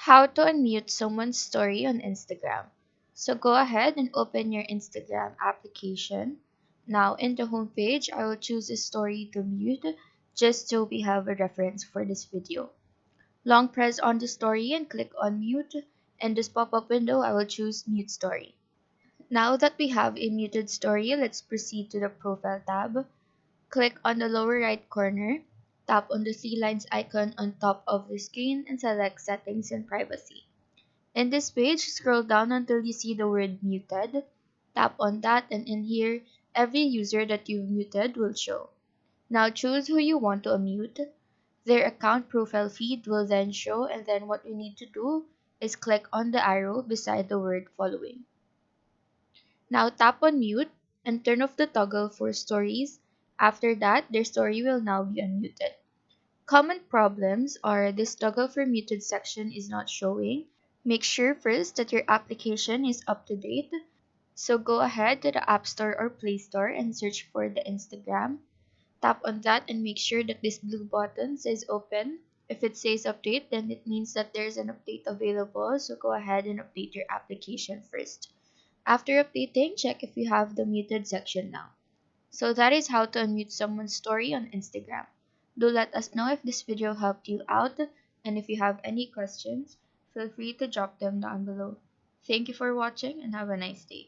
How to unmute someone's story on Instagram. So go ahead and open your Instagram application. Now in the home page, I will choose a story to mute just so we have a reference for this video. Long press on the story and click on mute. In this pop-up window, I will choose mute story. Now that we have a muted story, let's proceed to the profile tab. Click on the lower right corner, tap on the three lines icon on top of the screen and select Settings and Privacy. In this page, scroll down until you see the word muted. Tap on that and in here, every user that you've muted will show. Now choose who you want to unmute. Their account profile feed will then show, and then what we need to do is click on the arrow beside the word following. Now tap on mute and turn off the toggle for stories. After that, their story will now be unmuted. Common problems are this toggle for muted section is not showing. Make sure first that your application is up to date. So go ahead to the App Store or Play Store and search for the Instagram. Tap on that and make sure that this blue button says open. If it says update, then it means that there's an update available. So go ahead and update your application first. After updating, check if you have the muted section now. So that is how to unmute someone's story on Instagram. Do let us know if this video helped you out, and if you have any questions, feel free to drop them down below. Thank you for watching and have a nice day.